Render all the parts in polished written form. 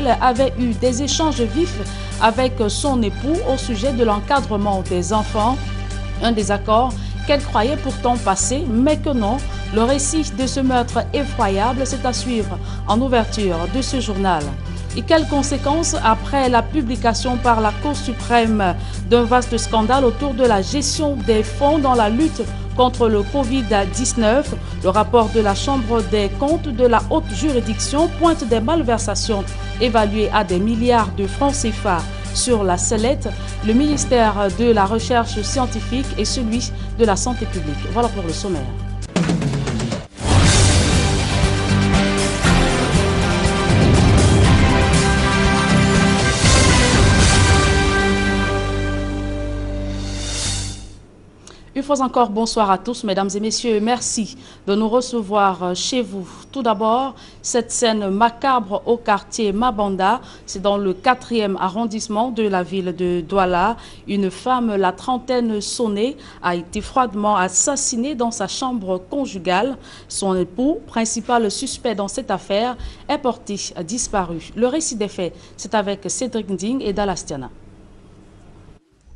Christelle avait eu des échanges vifs avec son époux au sujet de l'encadrement des enfants. Un désaccord qu'elle croyait pourtant passé, mais que non. Le récit de ce meurtre effroyable, c'est à suivre en ouverture de ce journal. Et quelles conséquences après la publication par la Cour suprême d'un vaste scandale autour de la gestion des fonds dans la lutte contre le Covid-19? Le rapport de la Chambre des comptes de la haute juridiction pointe des malversations évaluées à des milliards de francs CFA sur la sellette, le ministère de la Recherche scientifique et celui de la Santé publique. Voilà pour le sommaire. Une fois encore, bonsoir à tous, mesdames et messieurs. Merci de nous recevoir chez vous. Tout d'abord, cette scène macabre au quartier Mabanda, c'est dans le 4e arrondissement de la ville de Douala. Une femme, la trentaine sonnée, a été froidement assassinée dans sa chambre conjugale. Son époux, principal suspect dans cette affaire, est porté disparu. Le récit des faits, c'est avec Cédric Nding et Dalastiana.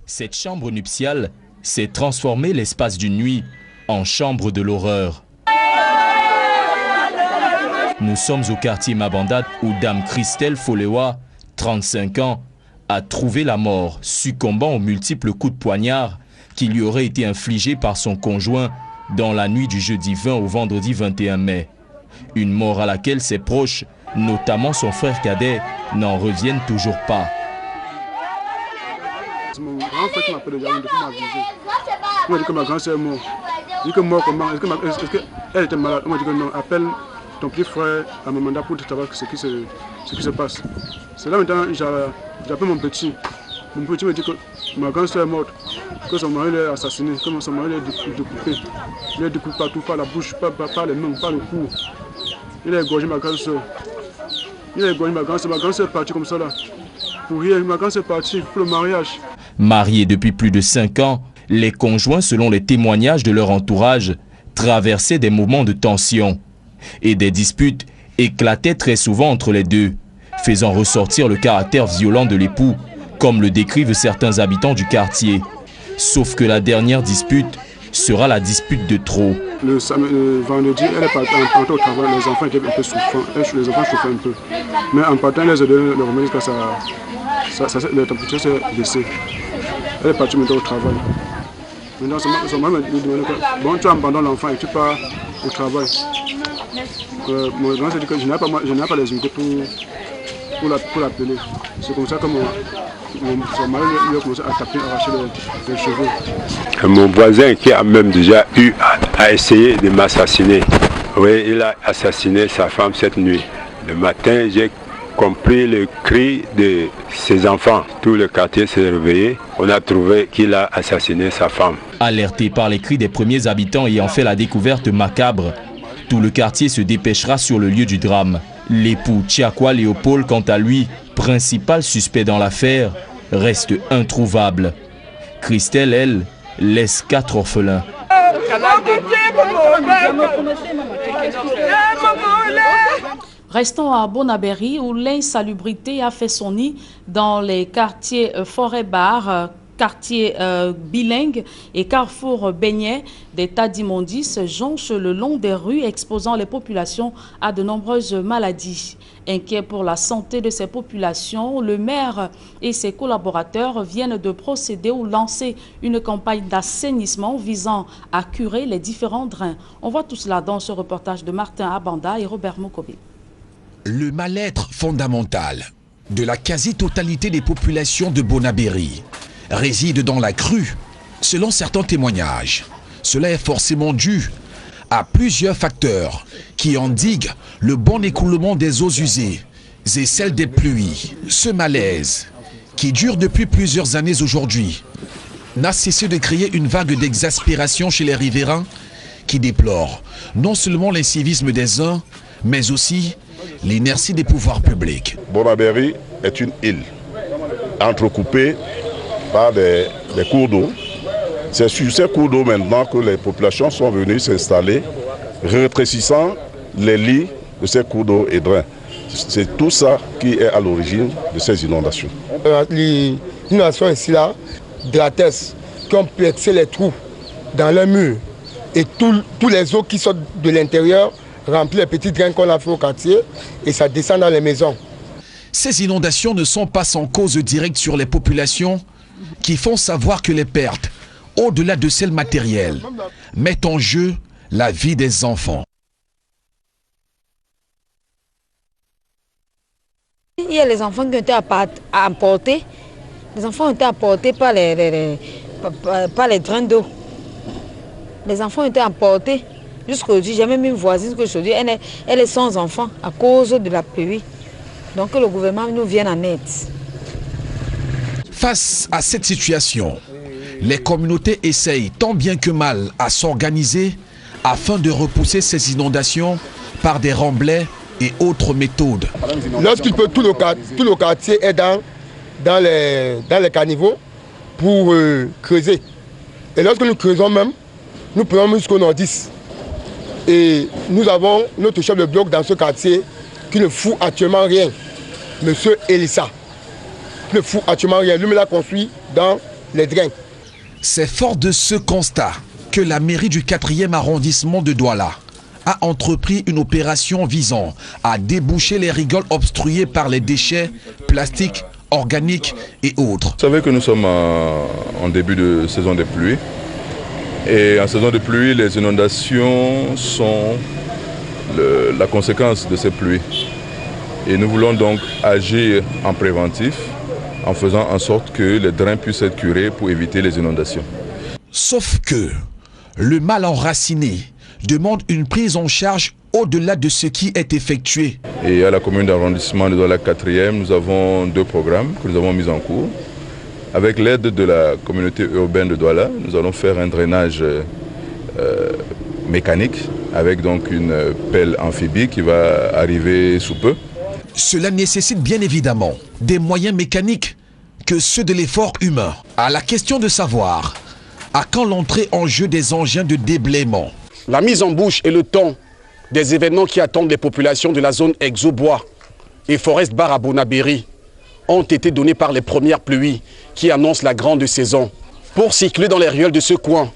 Cette chambre nuptiale s'est transformée l'espace d'une nuit en chambre de l'horreur. Nous sommes au quartier Mabanda où Dame Christelle Folewa, 35 ans, a trouvé la mort, succombant aux multiples coups de poignard qui lui auraient été infligés par son conjoint dans la nuit du jeudi 20 au vendredi 21 mai. Une mort à laquelle ses proches, notamment son frère cadet, n'en reviennent toujours pas. Mon grand frère qui m'appelle déjà, depuis m'a visé. Il m'a dit que ma grand-sœur est morte. Il dit que mort comment? Est-ce qu'elle était malade? On m'a dit que non, appelle ton petit frère à Mabanda pour savoir ce qui se passe. C'est là maintenant j'appelle mon petit. Mon petit me dit que ma grand-sœur est morte, que son mari l'a assassiné, que son mari l'a découpé. Il l'a découpé partout, par la bouche, par les mains, par le cou. Il a égorgé ma grand-sœur. Ma grand-sœur est partie comme ça là. Pour rien, ma grand-sœur est partie pour le mariage. Mariés depuis plus de 5 ans, les conjoints, selon les témoignages de leur entourage, traversaient des moments de tension. Et des disputes éclataient très souvent entre les deux, faisant ressortir le caractère violent de l'époux, comme le décrivent certains habitants du quartier. Sauf que la dernière dispute sera la dispute de trop. Le vendredi, elle est partie au travail, les enfants étaient un peu souffrants, les enfants souffraient un peu. Mais en partant, elle les a donné le remède jusqu'à la température s'est baissée. Elle est partie maintenant au travail. Maintenant, son mari m'a dit bon, tu abandonnes l'enfant et tu pars au travail. Mon grand s'est dit que je n'ai pas les unités pour l'appeler. C'est comme ça que son mari lui a commencé à taper, à arracher les cheveux. Mon voisin qui a même déjà eu à essayer de m'assassiner. Oui, il a assassiné sa femme cette nuit. Le matin, j'ai compris le cri de ses enfants. Tout le quartier s'est réveillé. On a trouvé qu'il a assassiné sa femme. Alerté par les cris des premiers habitants ayant fait la découverte macabre, tout le quartier se dépêchera sur le lieu du drame. L'époux Tchiakwa Léopold, quant à lui, principal suspect dans l'affaire, reste introuvable. Christelle, elle, laisse 4 orphelins. Restons à Bonabéry où l'insalubrité a fait son nid dans les quartiers Forêt-Bar, quartier bilingue et carrefour Beignet. Des tas d'immondices jonchent le long des rues, exposant les populations à de nombreuses maladies. Inquiet pour la santé de ces populations, le maire et ses collaborateurs viennent de procéder ou lancer une campagne d'assainissement visant à curer les différents drains. On voit tout cela dans ce reportage de Martin Abanda et Robert Mokobé. Le mal-être fondamental de la quasi-totalité des populations de Bonabéry réside dans la crue, selon certains témoignages. Cela est forcément dû à plusieurs facteurs qui endiguent le bon écoulement des eaux usées et celles des pluies. Ce malaise, qui dure depuis plusieurs années aujourd'hui, n'a cessé de créer une vague d'exaspération chez les riverains qui déplorent non seulement l'incivisme des uns, mais aussi l'inertie des pouvoirs publics. Bonabéry est une île entrecoupée par des cours d'eau. C'est sur ces cours d'eau maintenant que les populations sont venues s'installer, rétrécissant les lits de ces cours d'eau et drains. C'est tout ça qui est à l'origine de ces inondations. Les inondations ici, là, de la thèse, qui ont percé les trous dans les murs et tous les eaux qui sortent de l'intérieur remplissent les petits drains qu'on a fait au quartier et ça descend dans les maisons. Ces inondations ne sont pas sans cause directe sur les populations qui font savoir que les pertes, au-delà de celles matérielles, mettent en jeu la vie des enfants. Il y a les enfants qui ont été emportés. Les enfants ont été emportés par les drains d'eau. Les enfants ont été emportés. Jusqu'aujourd'hui, j'ai même une voisine que je dis, elle est sans enfants à cause de la pluie. Donc que le gouvernement nous vienne en aide. Face à cette situation, les communautés essayent tant bien que mal à s'organiser afin de repousser ces inondations par des remblais et autres méthodes. Lorsqu'il peut, tout le quartier est dans les caniveaux pour creuser. Et lorsque nous creusons même, nous prenons jusqu'au nord-10. Et nous avons notre chef de bloc dans ce quartier qui ne fout actuellement rien. Monsieur Elissa, qui ne fout actuellement rien. Lui, il l'a construit dans les drains. C'est fort de ce constat que la mairie du 4e arrondissement de Douala a entrepris une opération visant à déboucher les rigoles obstruées par les déchets plastiques, organiques et autres. Vous savez que nous sommes en début de saison de pluie. Et en saison de pluie, les inondations sont la conséquence de ces pluies. Et nous voulons donc agir en préventif en faisant en sorte que les drains puissent être curés pour éviter les inondations. Sauf que le mal enraciné demande une prise en charge au-delà de ce qui est effectué. Et à la commune d'arrondissement de Douala 4e, nous avons 2 programmes que nous avons mis en cours. Avec l'aide de la communauté urbaine de Douala, nous allons faire un drainage mécanique avec donc une pelle amphibie qui va arriver sous peu. Cela nécessite bien évidemment des moyens mécaniques que ceux de l'effort humain. À la question de savoir à quand l'entrée en jeu des engins de déblaiement. La mise en bouche et le temps des événements qui attendent les populations de la zone Exobois et Forest Bar à Bonabéry ont été donnés par les premières pluies qui annoncent la grande saison. Pour circuler dans les ruelles de ce coin,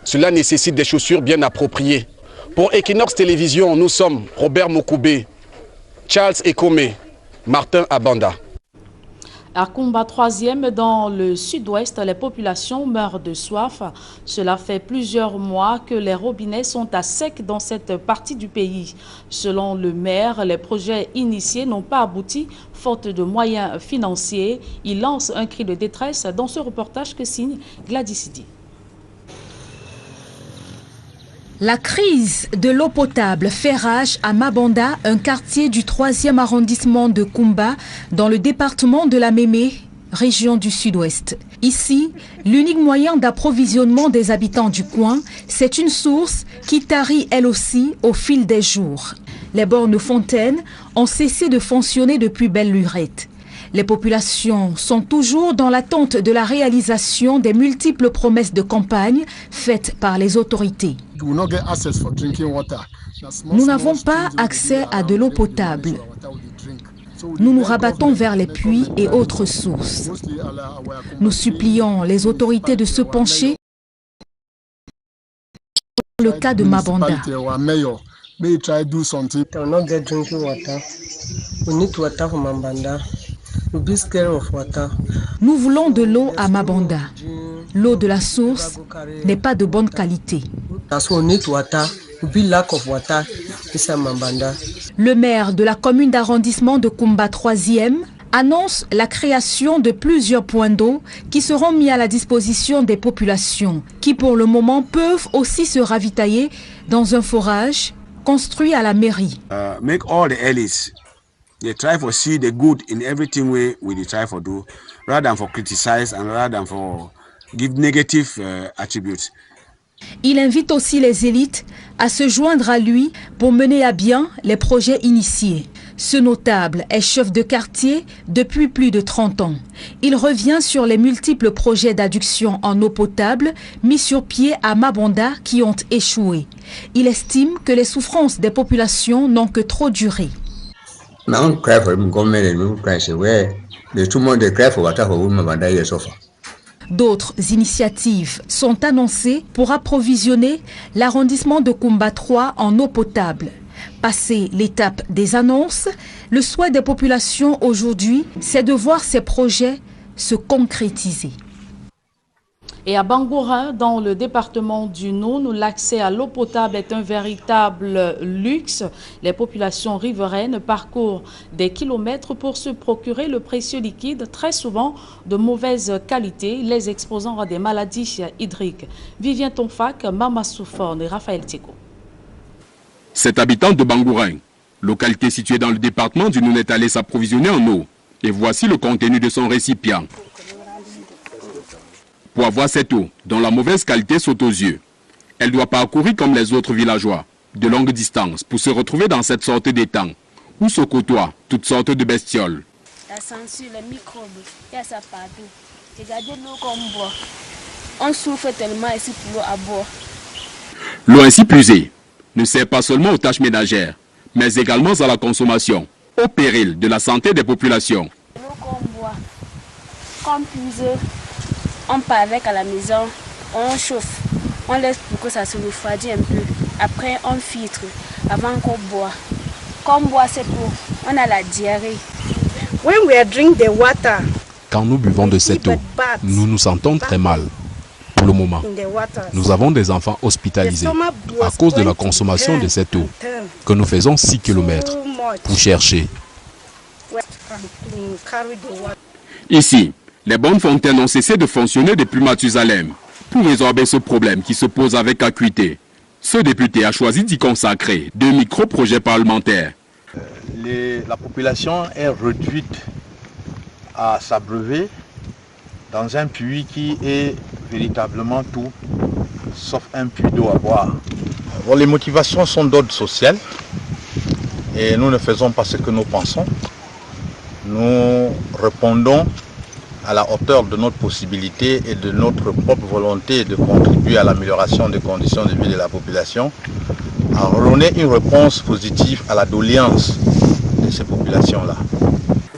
cela nécessite des chaussures bien appropriées. Pour Equinox Télévision, nous sommes Robert Mokoubé, Charles Ekome, Martin Abanda. À Kumba 3e, dans le sud-ouest, les populations meurent de soif. Cela fait plusieurs mois que les robinets sont à sec dans cette partie du pays. Selon le maire, les projets initiés n'ont pas abouti, faute de moyens financiers. Il lance un cri de détresse dans ce reportage que signe Gladys Sidi. La crise de l'eau potable fait rage à Mabanda, un quartier du 3e arrondissement de Kumba, dans le département de la Mémé, région du sud-ouest. Ici, l'unique moyen d'approvisionnement des habitants du coin, c'est une source qui tarit elle aussi au fil des jours. Les bornes fontaines ont cessé de fonctionner depuis belle lurette. Les populations sont toujours dans l'attente de la réalisation des multiples promesses de campagne faites par les autorités. Nous n'avons pas accès à de l'eau potable. Nous nous rabattons vers les puits et autres sources. Nous supplions les autorités de se pencher sur le cas de Mabanda. Nous voulons de l'eau à Mabanda. L'eau de la source n'est pas de bonne qualité. Le maire de la commune d'arrondissement de Kumba 3e annonce la création de plusieurs points d'eau qui seront mis à la disposition des populations qui pour le moment peuvent aussi se ravitailler dans un forage construit à la mairie. They try to see the good in everything we try to do, rather than for criticize and rather than for give negative attributes. Il invite aussi les élites à se joindre à lui pour mener à bien les projets initiés. Ce notable est chef de quartier depuis plus de 30 ans. Il revient sur les multiples projets d'adduction en eau potable mis sur pied à Mabanda qui ont échoué. Il estime que les souffrances des populations n'ont que trop duré. D'autres initiatives sont annoncées pour approvisionner l'arrondissement de Koumba 3 en eau potable. Passé l'étape des annonces, le souhait des populations aujourd'hui, c'est de voir ces projets se concrétiser. Et à Bangoura, dans le département du Noun, l'accès à l'eau potable est un véritable luxe. Les populations riveraines parcourent des kilomètres pour se procurer le précieux liquide, très souvent de mauvaise qualité, les exposant à des maladies hydriques. Vivien Tonfak, Mama Souforne et Raphaël Tico. Cet habitant de Bangourin, localité située dans le département du Noun, est allé s'approvisionner en eau. Et voici le contenu de son récipient. Pour avoir cette eau, dont la mauvaise qualité saute aux yeux, elle doit parcourir comme les autres villageois, de longues distances, pour se retrouver dans cette sorte d'étang, où se côtoient toutes sortes de bestioles. La censure, les microbes, il y a ça partout. Regardez l'eau qu'on boit. On souffre tellement ici pour l'eau à boire. L'eau ainsi puisée ne sert pas seulement aux tâches ménagères, mais également à la consommation, au péril de la santé des populations. L'eau qu'on boit, qu'on puise, on part avec à la maison, on chauffe, on laisse pour que ça se refroidisse un peu. Après, on filtre avant qu'on boit. Quand on boit cette eau, on a la diarrhée. When we drink the water, quand nous buvons de cette eau, nous nous sentons très mal. Pour le moment, nous avons des enfants hospitalisés à cause de la consommation de cette eau que nous faisons 6 km pour chercher. Ici, les bonnes fontaines ont cessé de fonctionner depuis Mathusalem. Pour résorber ce problème qui se pose avec acuité, ce député a choisi d'y consacrer 2 micro-projets parlementaires. La population est réduite à s'abreuver dans un puits qui est véritablement tout, sauf un puits d'eau à boire. Bon, les motivations sont d'ordre social et nous ne faisons pas ce que nous pensons. Nous répondons à la hauteur de notre possibilité et de notre propre volonté de contribuer à l'amélioration des conditions de vie de la population, à redonner une réponse positive à la doléance de ces populations-là.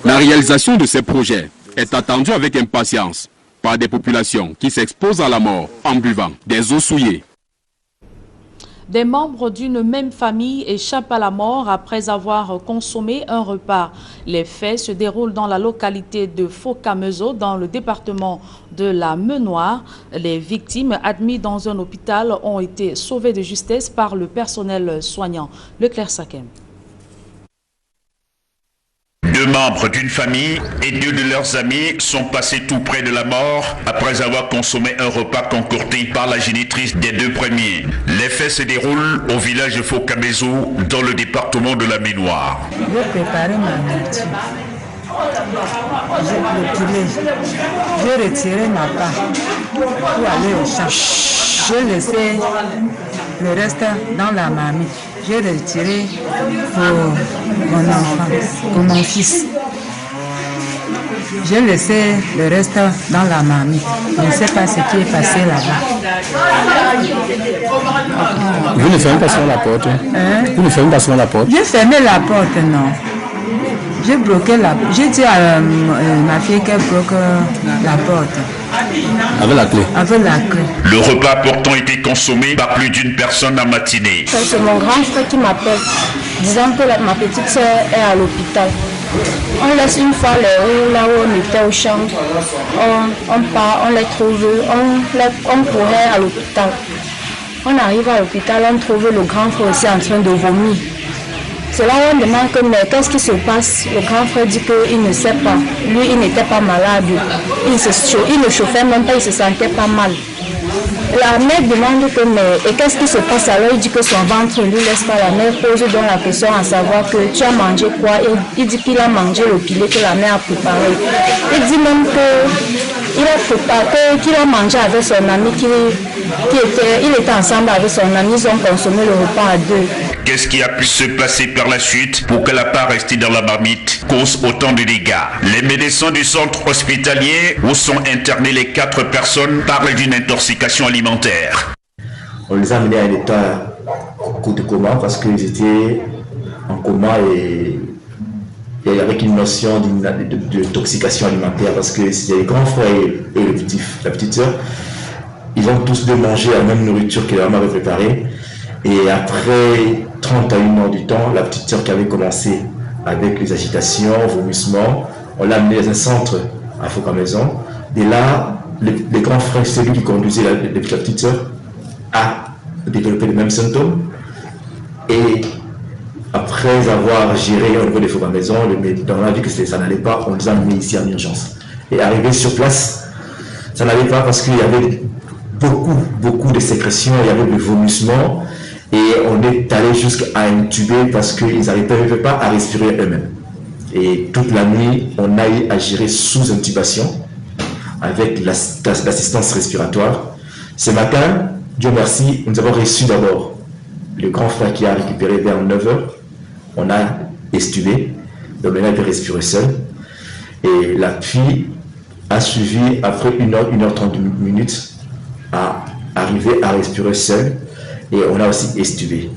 La réalisation de ces projets est attendue avec impatience par des populations qui s'exposent à la mort en buvant des eaux souillées. Des membres d'une même famille échappent à la mort après avoir consommé un repas. Les faits se déroulent dans la localité de Fokamezo, dans le département de la Menoire. Les victimes admises dans un hôpital ont été sauvées de justesse par le personnel soignant. Leclerc Sakem. 2 membres d'une famille et 2 de leurs amis sont passés tout près de la mort après avoir consommé un repas concocté par la génitrice des 2 premiers. Les faits se déroulent au village de Fokamezo, dans le département de la Menoire. J'ai préparé ma nourriture. J'ai retiré ma part pour aller au champ. J'ai laissé le reste dans la marmite. J'ai retiré pour mon enfant, pour mon fils. J'ai laissé le reste dans la marmite. Je ne sais pas ce qui est passé là-bas. Vous ne fermez pas sur la porte? Hein? Vous ne fermez pas sur la porte? J'ai fermé la porte, non. J'ai bloqué la porte. J'ai dit à ma fille qu'elle bloque la porte. Avec la clé? Avec la clé. Le repas a pourtant été consommé par plus d'une personne en matinée. C'est mon grand frère qui m'appelle, disant que ma petite soeur est à l'hôpital. On laisse une fois les roues là où on était au champ. On part, on les trouve, on courait à l'hôpital. On arrive à l'hôpital, on trouve le grand frère aussi en train de vomir. C'est là où on demande que, mais qu'est-ce qui se passe? Le grand frère dit qu'il ne sait pas. Lui, il n'était pas malade. Il ne chauffait même pas, il ne se sentait pas mal. La mère demande que, mais qu'est-ce qui se passe? Alors il dit que son ventre ne lui laisse pas. La mère pose donc la question à savoir que tu as mangé quoi? Il dit qu'il a mangé le poulet que la mère a préparé. Il dit même qu'il a mangé avec son ami, il était ensemble avec son ami, ils ont consommé le repas à 2. Qu'est-ce qui a pu se passer par la suite pour que la part restée dans la marmite cause autant de dégâts? Les médecins du centre hospitalier où sont internées les 4 personnes parlent d'une intoxication alimentaire. On les a amenés à un état de coma parce qu'ils étaient en coma et et avec une notion de toxication alimentaire, parce que c'est les grands frères et la petite sœur, ils ont tous de manger la même nourriture que la maman avait préparée. Et après 30 à 1 heure du temps, la petite sœur qui avait commencé avec les agitations, vomissements, on l'a amenée dans un centre à Foucault-Maison. Et là, les grands frères, celui qui conduisait la petite sœur, a développé les mêmes symptômes. Et après avoir géré au niveau des Foucault-Maison, on a vu que ça n'allait pas, on les a amenés ici en urgence. Et arrivé sur place, ça n'allait pas parce qu'il y avait beaucoup de sécrétions, il y avait des vomissements. Et on est allé jusqu'à intuber parce qu'ils n'arrivaient pas à respirer eux-mêmes. Et toute la nuit, on a eu à gérer sous intubation avec l'assistance respiratoire. Ce matin, Dieu merci, nous avons reçu d'abord le grand frère qui a récupéré vers 9h. On a estubé, donc maintenant il peut respirer seul. Et la fille a suivi après 1h30 à arriver à respirer seule. Et on a aussi estubé.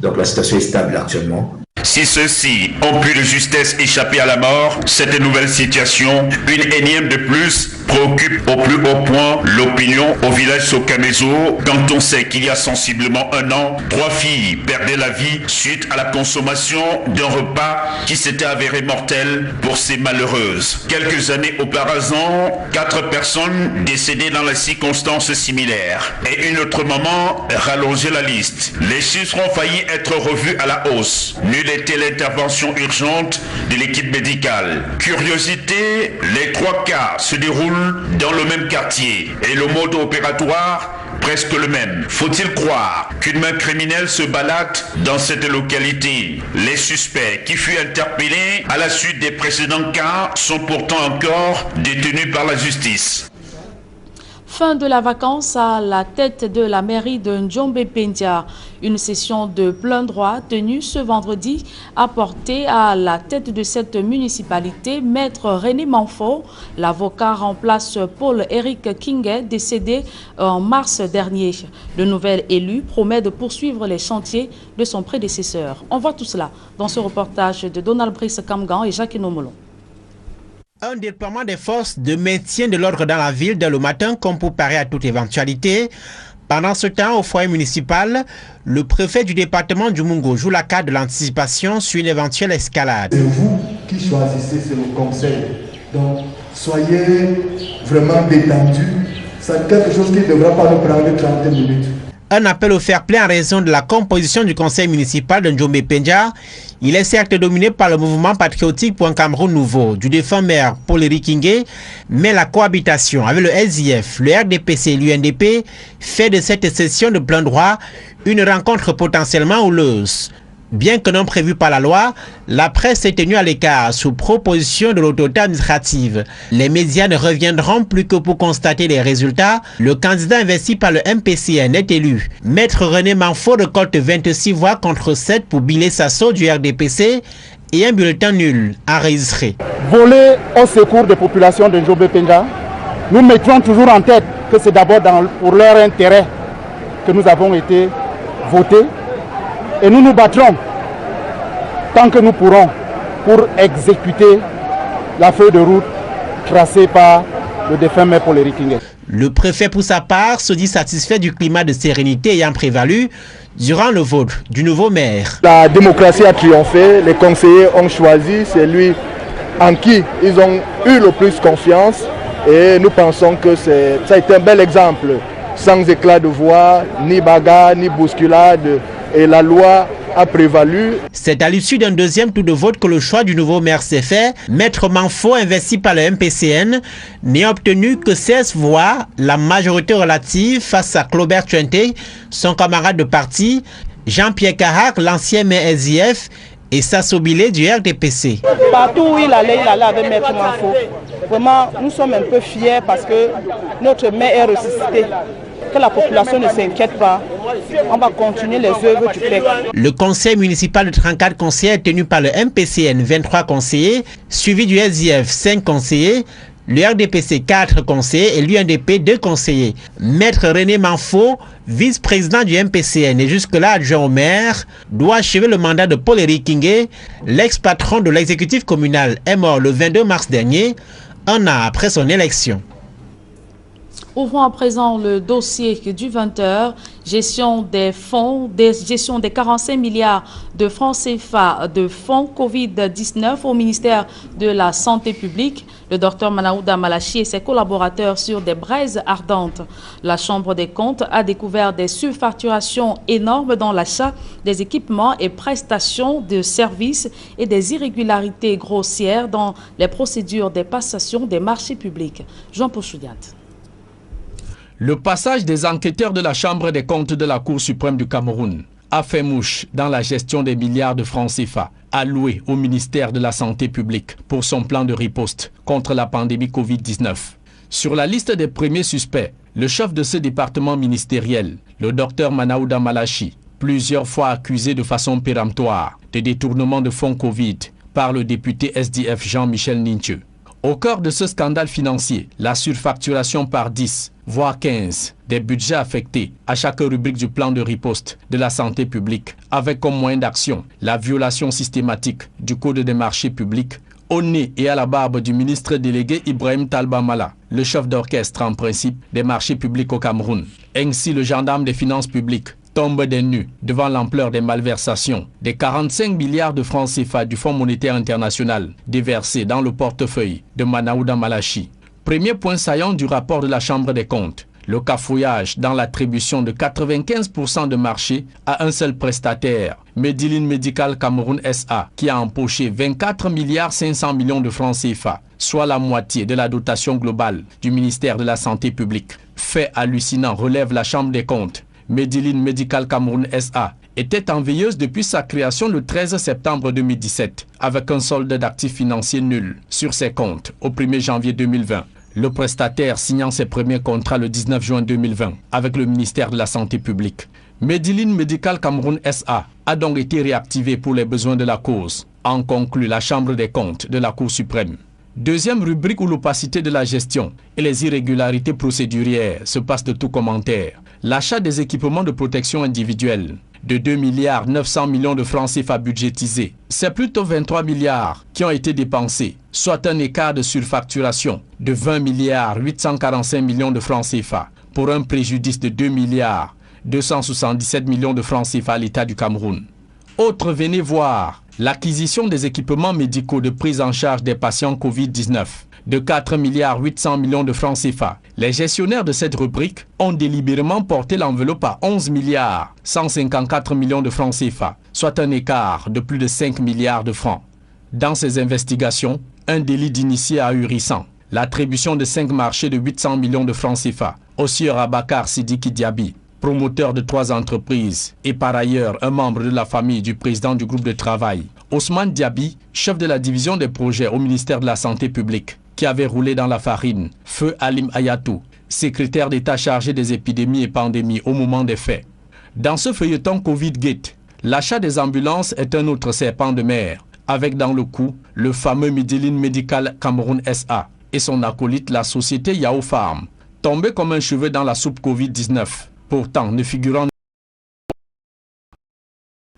Donc la situation est stable actuellement. Si ceux-ci ont pu de justesse échapper à la mort, cette nouvelle situation, une énième de plus, préoccupe au plus haut point l'opinion au village Sokamezo quand on sait qu'il y a sensiblement 1 an, 3 filles perdaient la vie suite à la consommation d'un repas qui s'était avéré mortel pour ces malheureuses. Quelques années auparavant, 4 personnes décédées dans les circonstances similaires et une autre maman rallongeait la liste. Les chiffres ont failli être revus à la hausse. Nulle était l'intervention urgente de l'équipe médicale. Curiosité, les 3 cas se déroulent dans le même quartier et le mode opératoire presque le même. Faut-il croire qu'une main criminelle se balade dans cette localité? Les suspects qui furent interpellés à la suite des précédents cas sont pourtant encore détenus par la justice. Fin de la vacance à la tête de la mairie de Ndjombe-Pendia. Une session de plein droit tenue ce vendredi a porté à la tête de cette municipalité Maître René Manfo. L'avocat remplace Paul-Éric Kinguet, décédé en mars dernier. Le nouvel élu promet de poursuivre les chantiers de son prédécesseur. On voit tout cela dans ce reportage de Donald Brice Kamgan et Jacques Nomolon. Un déploiement des forces de maintien de l'ordre dans la ville dès le matin comme pour parer à toute éventualité. Pendant ce temps, au foyer municipal, le préfet du département du Mungo joue la carte de l'anticipation sur une éventuelle escalade. C'est vous qui choisissez, c'est le conseil. Donc, soyez vraiment détendus. C'est quelque chose qui ne devra pas nous prendre 30 minutes. Un appel au fair play en raison de la composition du conseil municipal de Ndjombe-Pendia. Il est certes dominé par le mouvement patriotique pour un Cameroun nouveau du défunt maire Paul-Éric Kinguet, mais la cohabitation avec le SIF, le RDPC et l'UNDP fait de cette session de plein droit une rencontre potentiellement houleuse. Bien que non prévu par la loi, la presse est tenue à l'écart sous proposition de l'autorité administrative. Les médias ne reviendront plus que pour constater les résultats. Le candidat investi par le MPCN est élu. Maître René Manfo récolte 26 voix contre 7 pour Bilé Sasso du RDPC et un bulletin nul enregistré. Voler au secours des populations de Ndjombe-Pendia, nous mettrons toujours en tête que c'est d'abord pour leur intérêt que nous avons été votés. Et nous nous battrons tant que nous pourrons pour exécuter la feuille de route tracée par le défunt maire Paul-Éric Kinguet. Le préfet, pour sa part, se dit satisfait du climat de sérénité ayant prévalu durant le vote du nouveau maire. La démocratie a triomphé, les conseillers ont choisi celui en qui ils ont eu le plus confiance et nous pensons que ça a été un bel exemple, sans éclat de voix, ni bagarre, ni bousculade. Et la loi a prévalu. C'est à l'issue d'un deuxième tour de vote que le choix du nouveau maire s'est fait. Maître Manfo, investi par le MPCN, n'a obtenu que 16 voix, la majorité relative face à Claubert Tuente, son camarade de parti, Jean-Pierre Carac, l'ancien maire SIF, et Sasso Bilé du RDPC. Partout où il allait avec Maître Manfo. Vraiment, nous sommes un peu fiers parce que notre maire est ressuscité. Que la population ne s'inquiète pas, on va continuer les œuvres du PEC. Le conseil municipal de 34 conseillers est tenu par le MPCN, 23 conseillers, suivi du SIF, 5 conseillers, Le RDPC 4 conseillers et l'UNDP 2 conseillers. Maître René Manfo, vice-président du MPCN et jusque-là adjoint au maire, doit achever le mandat de Paul-Éric Kingé. L'ex-patron de l'exécutif communal est mort le 22 mars dernier, un an après son élection. Ouvrons à présent le dossier du 20h, gestion des fonds, gestion des 45 milliards de francs CFA de fonds Covid-19 au ministère de la Santé publique. Le docteur Manaouda Malachi et ses collaborateurs sur des braises ardentes. La Chambre des comptes a découvert des surfacturations énormes dans l'achat des équipements et prestations de services et des irrégularités grossières dans les procédures des passations des marchés publics. Jean-Paul Choudiat. Le passage des enquêteurs de la Chambre des comptes de la Cour suprême du Cameroun a fait mouche dans la gestion des milliards de francs CFA alloués au ministère de la Santé publique pour son plan de riposte contre la pandémie Covid-19. Sur la liste des premiers suspects, le chef de ce département ministériel, le docteur Manaouda Malachi, plusieurs fois accusé de façon péremptoire de détournement de fonds Covid par le député SDF Jean-Michel Ninche. Au cœur de ce scandale financier, la surfacturation par 10, voire 15, des budgets affectés à chaque rubrique du plan de riposte de la santé publique, avec comme moyen d'action la violation systématique du Code des marchés publics, au nez et à la barbe du ministre délégué Ibrahim Talba Mala, le chef d'orchestre en principe des marchés publics au Cameroun. Ainsi, le gendarme des finances publiques tombe des nues devant l'ampleur des malversations des 45 milliards de francs CFA du Fonds monétaire international déversés dans le portefeuille de Manaouda Malachi. Premier point saillant du rapport de la Chambre des comptes, le cafouillage dans l'attribution de 95% de marché à un seul prestataire, Medilin Medical Cameroun SA, qui a empoché 24 milliards 500 millions de francs CFA, soit la moitié de la dotation globale du ministère de la Santé publique. Fait hallucinant, relève la Chambre des comptes. Medilin Medical Cameroun SA était en veilleuse depuis sa création le 13 septembre 2017, avec un solde d'actifs financiers nul sur ses comptes au 1er janvier 2020. Le prestataire signant ses premiers contrats le 19 juin 2020 avec le ministère de la Santé publique. Medilin Medical Cameroun SA a donc été réactivé pour les besoins de la cause, en conclut la Chambre des comptes de la Cour suprême. Deuxième rubrique où l'opacité de la gestion et les irrégularités procédurières se passent de tout commentaire. L'achat des équipements de protection individuelle de 2 milliards 900 millions de francs CFA budgétisés. C'est plutôt 23 milliards qui ont été dépensés, soit un écart de surfacturation de 20 milliards 845 millions de francs CFA pour un préjudice de 2 milliards 277 millions de francs CFA à l'État du Cameroun. Autre, venez voir l'acquisition des équipements médicaux de prise en charge des patients Covid-19 de 4 milliards 800 millions de francs CFA. Les gestionnaires de cette rubrique ont délibérément porté l'enveloppe à 11 milliards 154 millions de francs CFA, soit un écart de plus de 5 milliards de francs. Dans ces investigations, un délit d'initié ahurissant, l'attribution de 5 marchés de 800 millions de francs CFA au sieur Abakar Sidiki Diaby, promoteur de 3 entreprises et par ailleurs un membre de la famille du président du groupe de travail, Ousmane Diaby, chef de la division des projets au ministère de la Santé publique, qui avait roulé dans la farine, Feu Alim Ayatou, secrétaire d'État chargé des épidémies et pandémies au moment des faits. Dans ce feuilleton Covid-Gate, l'achat des ambulances est un autre serpent de mer, avec dans le coup le fameux Medilin Medical Cameroun SA et son acolyte la société Yao Farm, tombé comme un cheveu dans la soupe Covid-19, pourtant ne figurant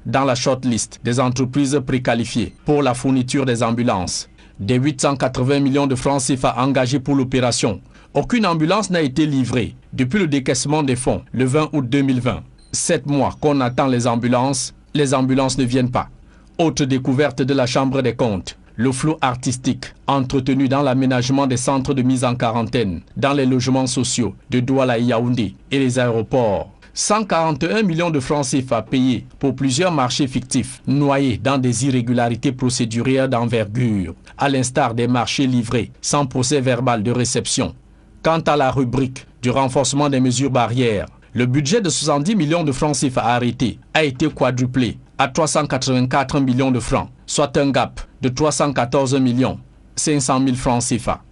dans la shortlist des entreprises préqualifiées pour la fourniture des ambulances. Des 880 millions de francs CFA engagés pour l'opération, aucune ambulance n'a été livrée depuis le décaissement des fonds le 20 août 2020. 7 mois qu'on attend les ambulances ne viennent pas. Autre découverte de la Chambre des comptes, le flou artistique entretenu dans l'aménagement des centres de mise en quarantaine, dans les logements sociaux de Douala et Yaoundé et les aéroports. 141 millions de francs CFA payés pour plusieurs marchés fictifs, noyés dans des irrégularités procédurières d'envergure, à l'instar des marchés livrés sans procès verbal de réception. Quant à la rubrique du renforcement des mesures barrières, le budget de 70 millions de francs CFA arrêté a été quadruplé à 384 millions de francs, soit un gap de 314 millions 500 000 francs CFA.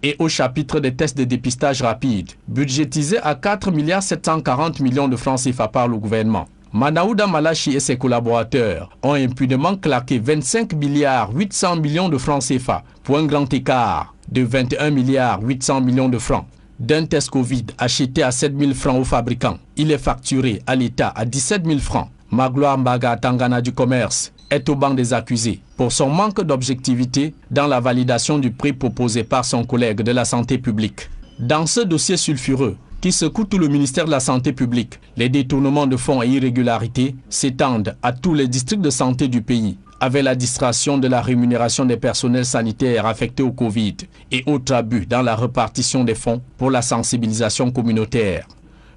Et au chapitre des tests de dépistage rapide, budgétisé à 4 milliards 740 millions de francs CFA par le gouvernement. Manaouda Malachi et ses collaborateurs ont impunément claqué 25 milliards 800 millions de francs CFA pour un grand écart de 21 milliards 800 millions de francs. D'un test Covid acheté à 7 000 francs aux fabricants, il est facturé à l'État à 17 000 francs. Magloire Mbaga Tangana du commerce est au banc des accusés pour son manque d'objectivité dans la validation du prix proposé par son collègue de la santé publique. Dans ce dossier sulfureux qui secoue tout le ministère de la Santé publique, les détournements de fonds et irrégularités s'étendent à tous les districts de santé du pays, avec la distraction de la rémunération des personnels sanitaires affectés au Covid et autres abus dans la répartition des fonds pour la sensibilisation communautaire.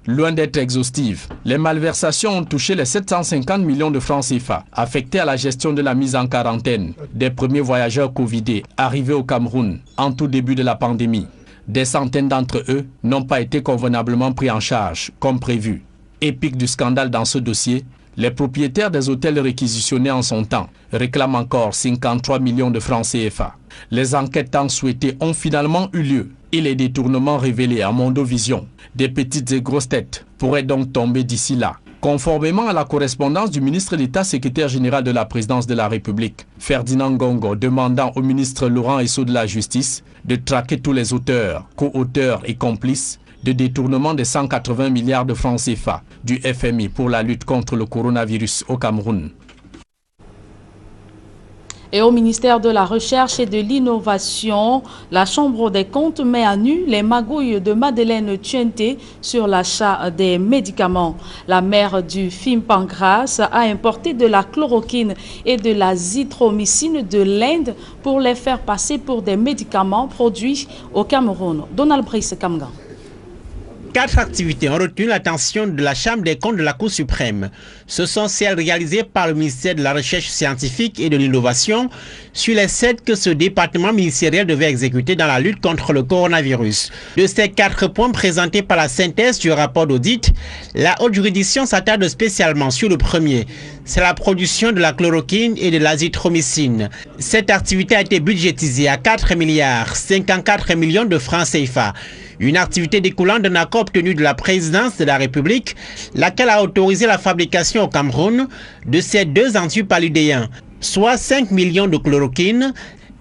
Loin d'être exhaustives, les malversations ont touché les 750 millions de francs CFA affectés à la gestion de la mise en quarantaine des premiers voyageurs covidés arrivés au Cameroun en tout début de la pandémie. Des centaines d'entre eux n'ont pas été convenablement pris en charge, comme prévu. Épique du scandale dans ce dossier, les propriétaires des hôtels réquisitionnés en son temps réclament encore 53 millions de francs CFA. Les enquêtes tant souhaitées ont finalement eu lieu et les détournements révélés à Mondovision des petites et grosses têtes pourraient donc tomber d'ici là. Conformément à la correspondance du ministre d'État secrétaire général de la présidence de la République, Ferdinand Ngongo, demandant au ministre Laurent Esso de la Justice de traquer tous les auteurs, co-auteurs et complices de détournement des 180 milliards de francs CFA du FMI pour la lutte contre le coronavirus au Cameroun. Et au ministère de la Recherche et de l'Innovation, la Chambre des comptes met à nu les magouilles de Madeleine Tuenté sur l'achat des médicaments. La mère du Fimpancras a importé de la chloroquine et de l'azithromycine de l'Inde pour les faire passer pour des médicaments produits au Cameroun. Donald Brice Kamgan. 4 activités ont retenu l'attention de la Chambre des comptes de la Cour suprême. Ce sont celles réalisées par le ministère de la Recherche scientifique et de l'Innovation sur les 7 que ce département ministériel devait exécuter dans la lutte contre le coronavirus. De ces 4 points présentés par la synthèse du rapport d'audit, la haute juridiction s'attarde spécialement sur le premier. C'est la production de la chloroquine et de l'azithromycine. Cette activité a été budgétisée à 4 milliards 54 millions de francs CFA. Une activité découlant d'un accord obtenu de la présidence de la République, laquelle a autorisé la fabrication au Cameroun de ces 2 antipaludéens, soit 5 millions de chloroquine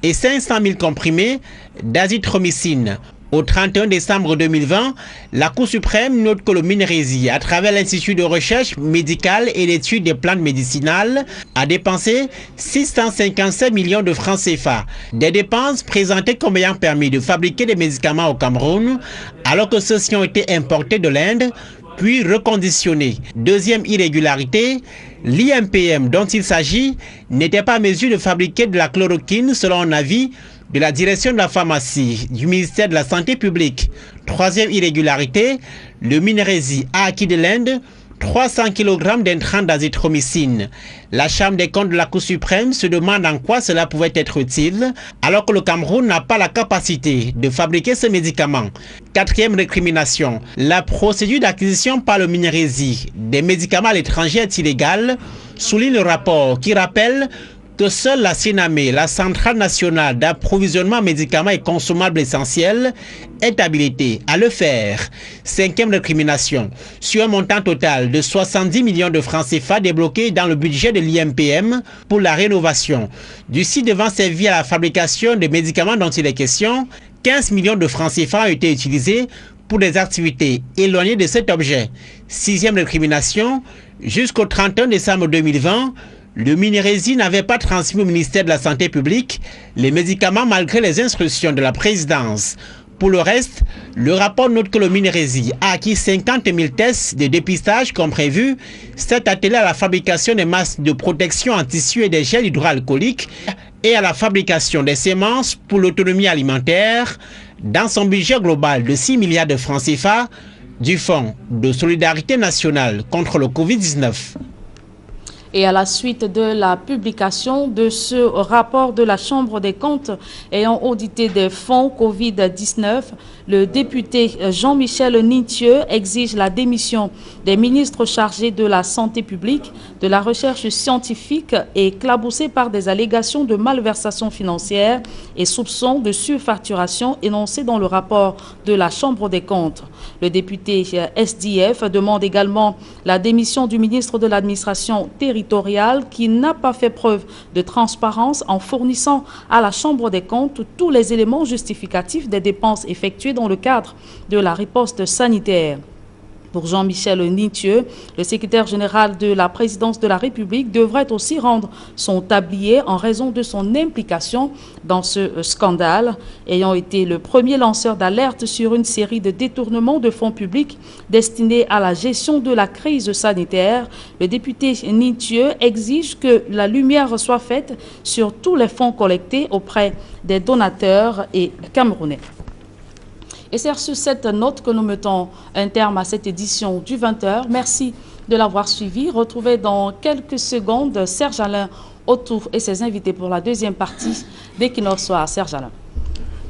et 500 000 comprimés d'azithromycine. Au 31 décembre 2020, la Cour suprême note que le MINRESI, à travers l'Institut de recherche médicale et d'études des plantes médicinales, a dépensé 657 millions de francs CFA. Des dépenses présentées comme ayant permis de fabriquer des médicaments au Cameroun, alors que ceux-ci ont été importés de l'Inde, puis reconditionnés. Deuxième irrégularité, l'IMPM dont il s'agit n'était pas à mesure de fabriquer de la chloroquine selon un avis de la direction de la pharmacie du ministère de la Santé publique. Troisième irrégularité, le MINRESI a acquis de l'Inde 300 kg d'intrants d'azithromycine. La Chambre des comptes de la Cour suprême se demande en quoi cela pouvait être utile, alors que le Cameroun n'a pas la capacité de fabriquer ce médicament. Quatrième récrimination, la procédure d'acquisition par le MINRESI des médicaments à l'étranger est illégale, souligne le rapport qui rappelle que seule la CNAME, la Centrale nationale d'approvisionnement en médicaments et consommables essentiels, est habilitée à le faire. Cinquième récrimination, sur un montant total de 70 millions de francs CFA débloqués dans le budget de l'IMPM pour la rénovation du site devant servir à la fabrication des médicaments dont il est question, 15 millions de francs CFA ont été utilisés pour des activités éloignées de cet objet. Sixième récrimination, jusqu'au 31 décembre 2020, le MINRESI n'avait pas transmis au ministère de la Santé publique les médicaments malgré les instructions de la présidence. Pour le reste, le rapport note que le MINRESI a acquis 50 000 tests de dépistage comme prévu, s'est attelé à la fabrication des masques de protection en tissu et des gels hydroalcooliques et à la fabrication des semences pour l'autonomie alimentaire dans son budget global de 6 milliards de francs CFA du Fonds de solidarité nationale contre le Covid-19. Et à la suite de la publication de ce rapport de la Chambre des comptes ayant audité des fonds Covid-19, le député Jean-Michel Nitieux exige la démission des ministres chargés de la santé publique, de la recherche scientifique et éclaboussés par des allégations de malversation financière et soupçons de surfacturation énoncés dans le rapport de la Chambre des comptes. Le député SDF demande également la démission du ministre de l'administration territoriale qui n'a pas fait preuve de transparence en fournissant à la Chambre des comptes tous les éléments justificatifs des dépenses effectuées dans le cadre de la riposte sanitaire. Pour Jean-Michel Nitieux, le secrétaire général de la présidence de la République devrait aussi rendre son tablier en raison de son implication dans ce scandale. Ayant été le premier lanceur d'alerte sur une série de détournements de fonds publics destinés à la gestion de la crise sanitaire, le député Nitieux exige que la lumière soit faite sur tous les fonds collectés auprès des donateurs et camerounais. Et c'est sur cette note que nous mettons un terme à cette édition du 20h. Merci de l'avoir suivi. Retrouvez dans quelques secondes Serge Alain Autour et ses invités pour la deuxième partie d'Equinox Soir. Serge Alain.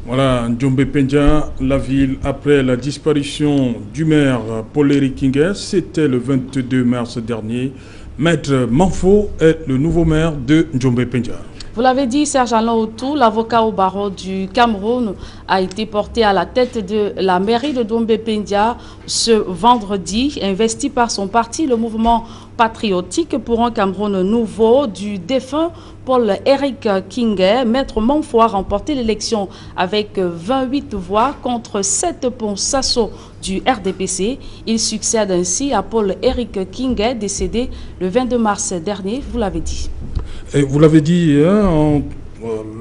Voilà, Njombe Pendja, la ville après la disparition du maire Paul-Éric Kingué, c'était le 22 mars dernier. Maître Manfo est le nouveau maire de Njombe Pendja. Vous l'avez dit, Serge Alain Autou, l'avocat au barreau du Cameroun, a été porté à la tête de la mairie de Njombe Pendja ce vendredi, investi par son parti, le mouvement patriotique pour un Cameroun nouveau du défunt Paul-Éric Kingué. Maître Manfo a remporté l'élection avec 28 voix contre 7 pour Sasso du RDPC. Il succède ainsi à Paul-Éric Kingué, décédé le 22 mars dernier, vous l'avez dit. Et vous l'avez dit, hein,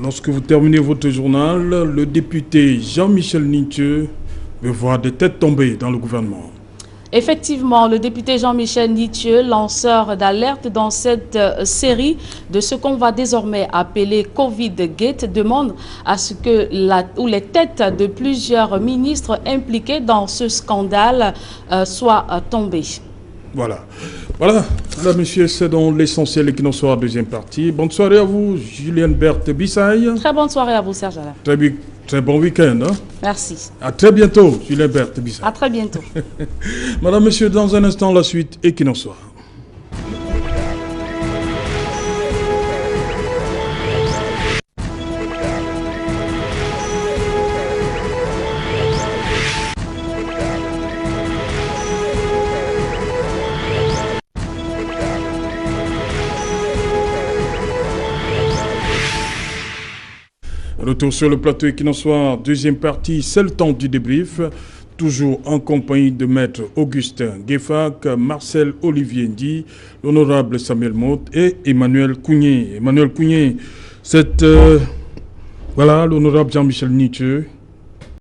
lorsque vous terminez votre journal, le député Jean-Michel Nitieux veut voir des têtes tomber dans le gouvernement. Effectivement, le député Jean-Michel Nitieux, lanceur d'alerte dans cette série de ce qu'on va désormais appeler Covid-Gate, demande à ce que les têtes de plusieurs ministres impliqués dans ce scandale soient tombées. Voilà, là, monsieur, c'est dans l'essentiel qui nous sera deuxième partie. Bonne soirée à vous, Julienne Berthe Bissaï. Très bonne soirée à vous, Serge Alain. Très bon week-end. Hein? Merci. À très bientôt, Julienne Berthe Bissaï. À très bientôt. Madame, monsieur, dans un instant, la suite et qui nous soit. Retour sur le plateau Equinox Soir, deuxième partie, c'est le temps du débrief, toujours en compagnie de maître Augustin Guéfac, Marcel Olivier Ndi, l'honorable Samuel Motte et Emmanuel Kougné. Emmanuel Kougné, voilà l'honorable Jean-Michel Nitieux